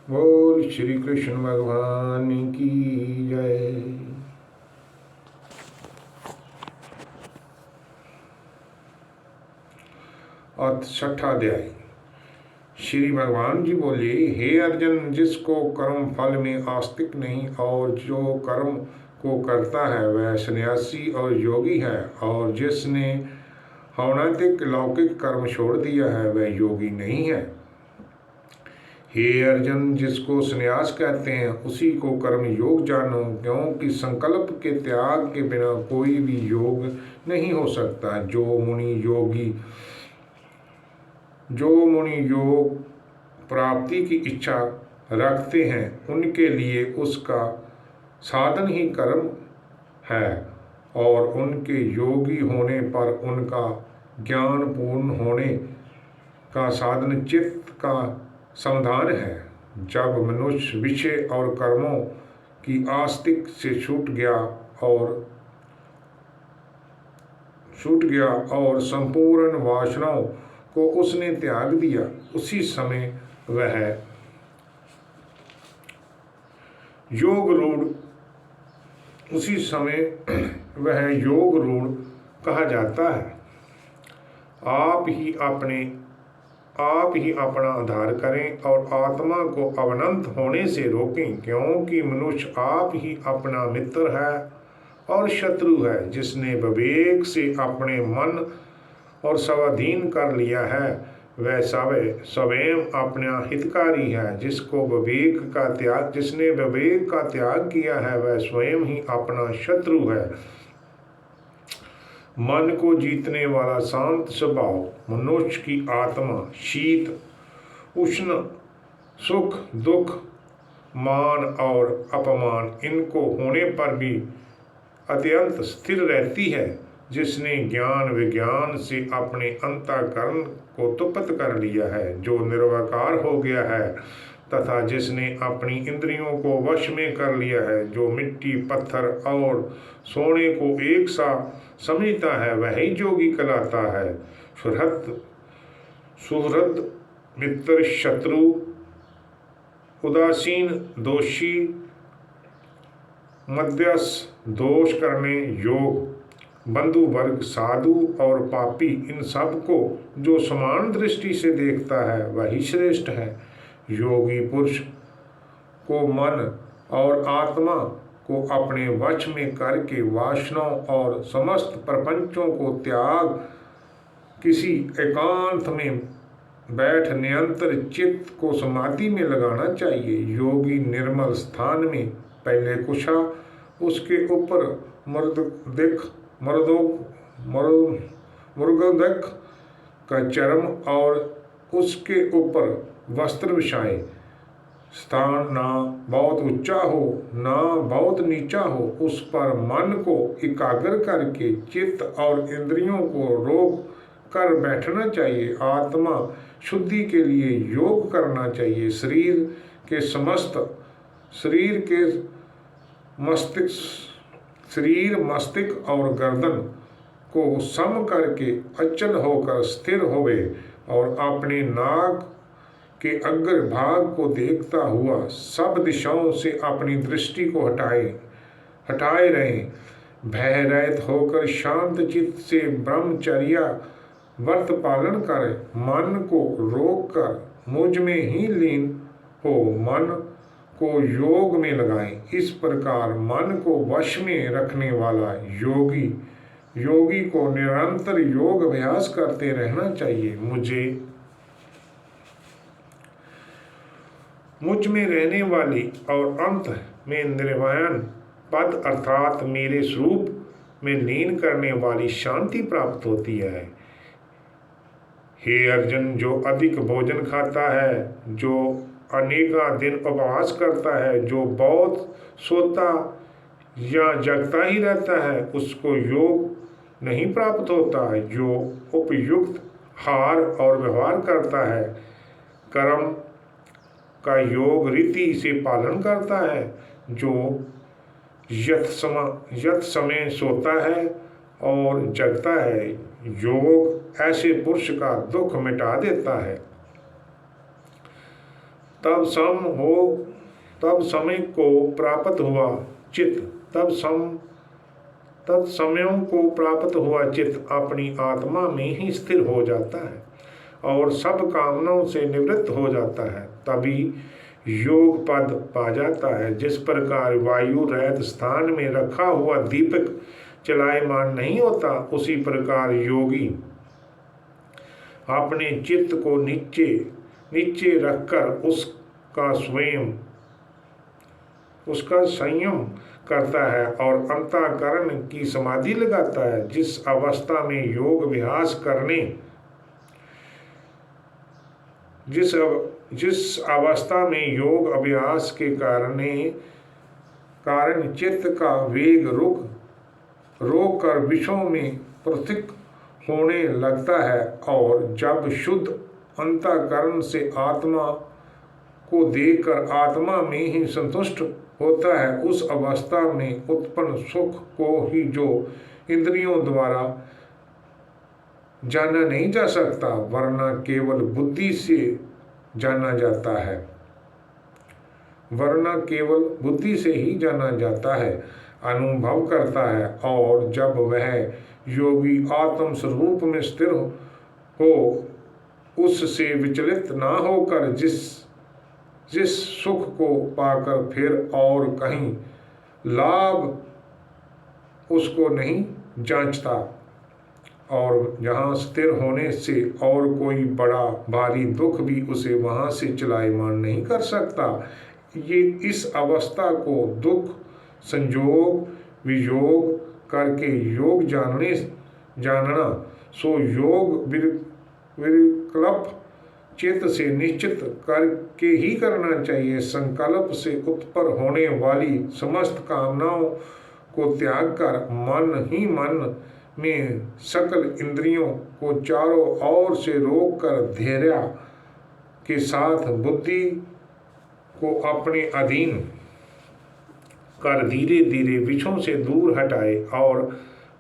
बोल श्री कृष्ण भगवान की जय। अथ छठा अध्याय। श्री भगवान जी बोले, हे अर्जुन, जिसको कर्म फल में आस्तिक नहीं और जो कर्म को करता है वह सन्यासी और योगी है, और जिसने अनैतिक लौकिक कर्म छोड़ दिया है वह योगी नहीं है। हे अर्जुन, जिसको संन्यास कहते हैं उसी को कर्म योग जानो, क्योंकि संकल्प के त्याग के बिना कोई भी योग नहीं हो सकता। जो मुनि योग प्राप्ति की इच्छा रखते हैं उनके लिए उसका साधन ही कर्म है, और उनके योगी होने पर उनका ज्ञान पूर्ण होने का साधन चित्त का समाधान है। जब मनुष्य विषय और कर्मों की आस्तिक से छूट गया और संपूर्ण वासनाओं को उसने त्याग दिया, उसी समय वह योग रूढ़ कहा जाता है। आप ही अपना आधार करें और आत्मा को अवनत होने से रोकें, क्योंकि मनुष्य आप ही अपना मित्र है और शत्रु है। जिसने विवेक से अपने मन और स्वाधीन कर लिया है वह स्वयं अपना हितकारी है। जिसने विवेक का त्याग किया है वह स्वयं ही अपना शत्रु है। मन को जीतने वाला शांत स्वभाव मनुष्य की आत्मा शीत उष्ण, सुख दुख, मान और अपमान इनको होने पर भी अत्यंत स्थिर रहती है। जिसने ज्ञान विज्ञान से अपने अंतःकरण को तुप्त कर लिया है, जो निर्विकार हो गया है, तथा जिसने अपनी इंद्रियों को वश में कर लिया है, जो मिट्टी पत्थर और सोने को एक सा समझता है, वही योगी कहलाता है। सुहृद मित्र शत्रु, उदासीन दोषी, मध्यस्थ दोष करने योग, बंधु वर्ग साधु और पापी, इन सब को जो समान दृष्टि से देखता है वही श्रेष्ठ है। योगी पुरुष को मन और आत्मा को अपने वश में करके वासनाओं और समस्त प्रपंचों को त्याग किसी एकांत में बैठ निरंतर चित्त को समाधि में लगाना चाहिए। योगी निर्मल स्थान में पहले कुशा, उसके ऊपर मृगदक का चर्म और उसके ऊपर वस्त्र बिछाए। स्थान ना बहुत ऊंचा हो ना बहुत नीचा हो, उस पर मन को एकाग्र करके चित्त और इंद्रियों को रोक कर बैठना चाहिए। आत्मा शुद्धि के लिए योग करना चाहिए। शरीर मस्तिष्क और गर्दन को सम करके अचल होकर स्थिर होवे और अपने नाक के अग्र भाग को देखता हुआ सब दिशाओं से अपनी दृष्टि को हटाए रहें। भय रहित होकर शांत चित्त से ब्रह्मचर्या व्रत पालन करें। मन को रोक कर मुझ में ही लीन हो मन को योग में लगाएं। इस प्रकार मन को वश में रखने वाला योगी को निरंतर योग अभ्यास करते रहना चाहिए। मुझ में रहने वाली और अंत में निर्वाण पद अर्थात मेरे स्वरूप में लीन करने वाली शांति प्राप्त होती है। हे अर्जुन, जो अधिक भोजन खाता है, जो अनेका दिन उपवास करता है, जो बहुत सोता या जगता ही रहता है, उसको योग नहीं प्राप्त होता है। जो उपयुक्त हार और व्यवहार करता है, कर्म का योग रीति से पालन करता है, जो यथ समय सोता है और जगता है, योग ऐसे पुरुष का दुख मिटा देता है। तब समय को प्राप्त हुआ चित्त तब समयों को प्राप्त हुआ चित्त अपनी आत्मा में ही स्थिर हो जाता है और सब कामनाओं से निवृत्त हो जाता है, तभी योग पद पा जाता है। जिस प्रकार वायु रहित स्थान में रखा हुआ दीपक चलायमान नहीं होता, उसी प्रकार योगी अपने चित्त को नीचे रखकर उसका संयम करता है और अंतःकरण की समाधि लगाता है। जिस अवस्था में योग अभ्यास के कारण चित्त का वेग रोक कर विषयों में पृथक होने लगता है और जब शुद्ध अंतःकरण से आत्मा को देखकर आत्मा में ही संतुष्ट होता है, उस अवस्था में उत्पन्न सुख को ही जो इंद्रियों द्वारा जाना नहीं जा सकता, वरना केवल बुद्धि से ही जाना जाता है, अनुभव करता है। और जब वह योगी आत्म स्वरूप में स्थिर हो, उससे विचलित ना होकर जिस सुख को पाकर फिर और कहीं लाभ उसको नहीं जांचता और जहाँ स्थिर होने से और कोई बड़ा भारी दुख भी उसे वहाँ से चलायमान नहीं कर सकता, ये इस अवस्था को दुख संयोग वियोग करके योग जानना सो योग विकल्प चित्त से निश्चित करके ही करना चाहिए। संकल्प से उत्पन्न होने वाली समस्त कामनाओं को त्याग कर मन ही मन में सकल इंद्रियों को चारों ओर से रोक कर धैर्य के साथ बुद्धि को अपने अधीन कर धीरे धीरे विषयों से दूर हटाए और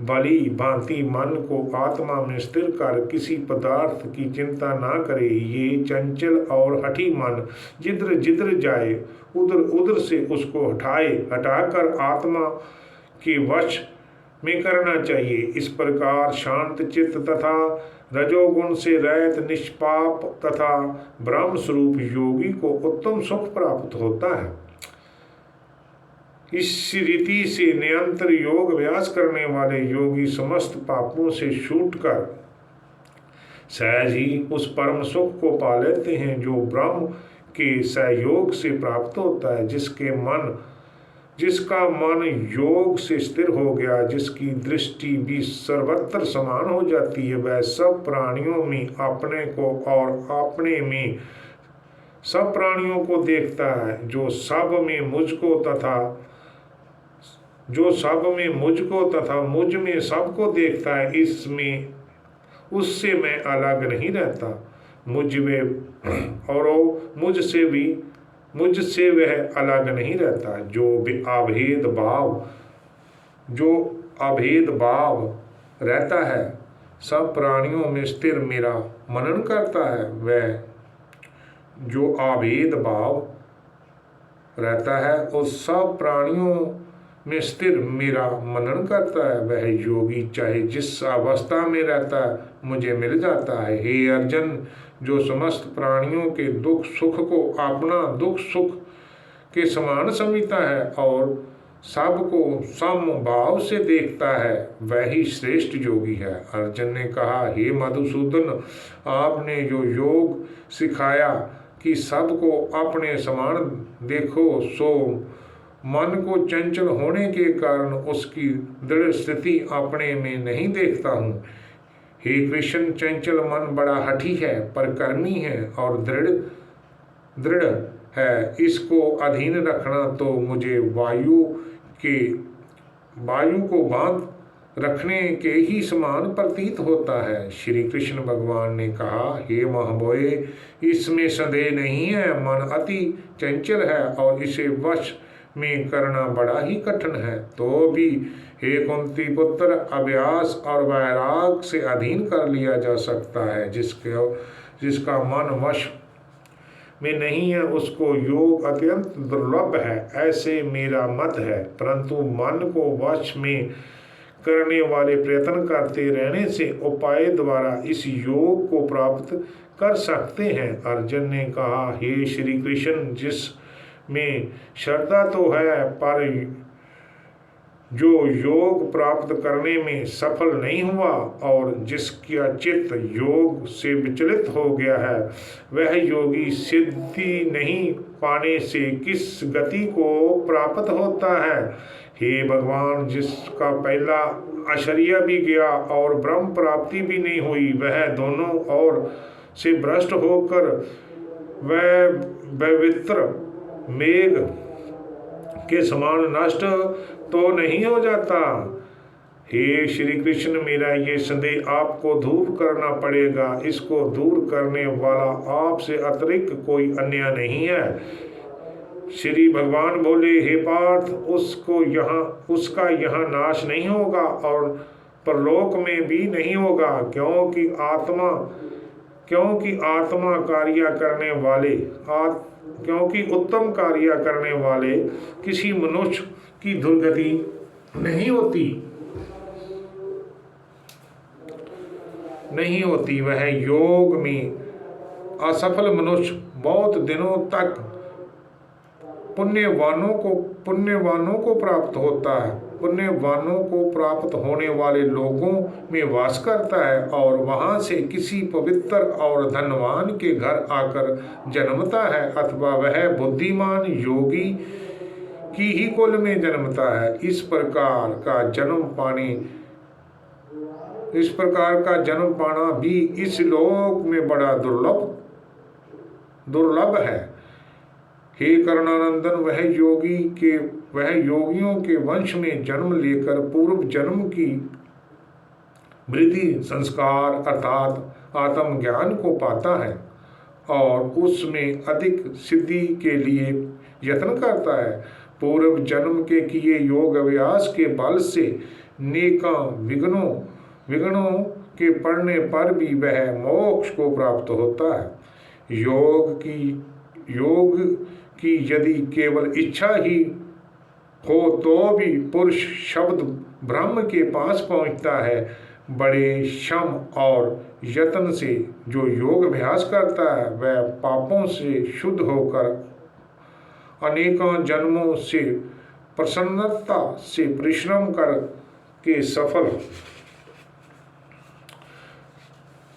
भली भांति मन को आत्मा में स्थिर कर किसी पदार्थ की चिंता ना करे। ये चंचल और हठी मन जिधर जाए उधर से उसको हटाकर आत्मा के वश में करना चाहिए। इस प्रकार शांत चित्त तथा रजोगुण से रहित निष्पाप तथा ब्रह्म स्वरूप योगी को उत्तम सुख प्राप्त होता है। इस रीति से निरंतर योग अभ्यास करने वाले योगी समस्त पापों से छूटकर सहज ही उस परम सुख को पा लेते हैं जो ब्रह्म के सहयोग से प्राप्त होता है। जिसका मन योग से स्थिर हो गया, जिसकी दृष्टि भी सर्वत्र समान हो जाती है, वह सब प्राणियों में अपने को और अपने में सब प्राणियों को देखता है। जो सब में मुझको तथा मुझ में सबको देखता है, इसमें उससे मैं अलग नहीं रहता। मुझसे वह अलग नहीं रहता। जो अभेद भाव रहता है, सब प्राणियों में स्थिर मेरा मनन करता है। वह जो अभेद भाव रहता है उस सब प्राणियों में स्थिर मेरा मनन करता है। वह योगी चाहे जिस अवस्था में रहता है मुझे मिल जाता है। हे अर्जुन, जो समस्त प्राणियों के दुख सुख को अपना दुख सुख के समान समझता है और सबको सम भाव से देखता है, वही श्रेष्ठ योगी है। अर्जुन ने कहा, हे मधुसूदन, आपने जो योग सिखाया कि सबको अपने समान देखो, सो मन को चंचल होने के कारण उसकी दृढ़ स्थिति अपने में नहीं देखता हूँ। हे कृष्ण, चंचल मन बड़ा हठी है पर कर्मी है और दृढ़ है। इसको अधीन रखना तो मुझे वायु को बांध रखने के ही समान प्रतीत होता है। श्री कृष्ण भगवान ने कहा, हे महाबोए, इसमें संदेह नहीं है, मन अति चंचल है और इसे वश में करना बड़ा ही कठिन है। तो भी हे कुंती पुत्र, अभ्यास और वैराग से अधीन कर लिया जा सकता है। जिसका मन में नहीं है उसको योग अत्यंत दुर्लभ है, ऐसे मेरा मत है। परंतु मन को वश में करने वाले प्रयत्न करते रहने से उपाय द्वारा इस योग को प्राप्त कर सकते हैं। अर्जुन ने कहा, हे श्री कृष्ण, जिसमें श्रद्धा तो है पर जो योग प्राप्त करने में सफल नहीं हुआ और जिसका चित्त योग से विचलित हो गया है, वह योगी सिद्धि नहीं पाने से किस गति को प्राप्त होता है। हे भगवान, जिसका पहला आश्चर्य भी गया और ब्रह्म प्राप्ति भी नहीं हुई, वह दोनों ओर से भ्रष्ट होकर वह पवित्र मेघ के समान नष्ट तो नहीं हो जाता। हे श्री कृष्ण, मेरा ये संदेह आपको दूर करना पड़ेगा। इसको दूर करने वाला आपसे अतिरिक्त कोई अन्य नहीं है। श्री भगवान बोले, हे पार्थ, उसका यहाँ नाश नहीं होगा और परलोक में भी नहीं होगा, क्योंकि उत्तम कार्य करने वाले किसी मनुष्य की दुर्गति नहीं होती। वह योग में असफल मनुष्य बहुत दिनों तक पुण्यवानों को प्राप्त होता है, पुण्यवानों को प्राप्त होने वाले लोगों में वास करता है और वहां से किसी पवित्र और धनवान के घर आकर जन्मता है, अथवा वह बुद्धिमान योगी की ही कुल में जन्मता है। इस प्रकार का जन्म पाना भी इस लोक में बड़ा दुर्लभ है। हे करुणानंदन, वह योगियों के वंश में जन्म लेकर पूर्व जन्म की वृद्धि संस्कार अर्थात आत्मज्ञान को पाता है और उसमें अधिक सिद्धि के लिए यत्न करता है। पूर्व जन्म के किए योग अभ्यास के बल से नेका विघ्नों के पड़ने पर भी वह मोक्ष को प्राप्त होता है। योग की यदि केवल इच्छा ही हो तो भी पुरुष शब्द ब्रह्म के पास पहुंचता है। बड़े श्रम और यत्न से जो योग अभ्यास करता है, वह पापों से शुद्ध होकर अनेकों जन्मों से प्रसन्नता से परिश्रम करके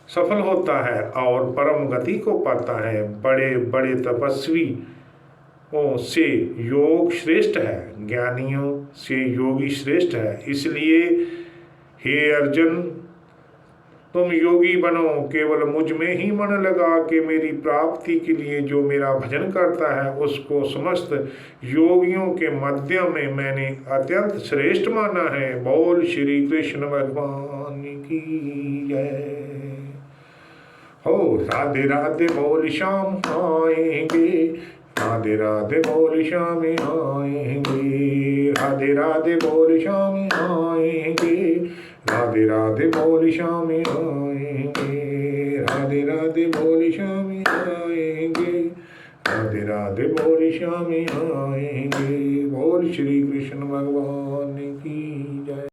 सफल होता है और परम गति को पाता है। बड़े बड़े तपस्वी से योग श्रेष्ठ है, ज्ञानियों से योगी श्रेष्ठ है। इसलिए हे अर्जुन, तुम योगी बनो, केवल मुझ में ही मन लगा के मेरी प्राप्ति के लिए जो मेरा भजन करता है, उसको समस्त योगियों के मध्य में मैंने अत्यंत श्रेष्ठ माना है। बोल श्री कृष्ण भगवान की जय हो। राधे राधे बोल श्याम आएंगे, राधे राधे बोल श्याम आएंगे, राधे राधे बोल श्याम आएंगे, राधे राधे बोल श्याम आएंगे, राधे राधे बोल श्याम आएंगे, राधे राधे बोल श्याम आएंगे। बोल श्री कृष्ण भगवान।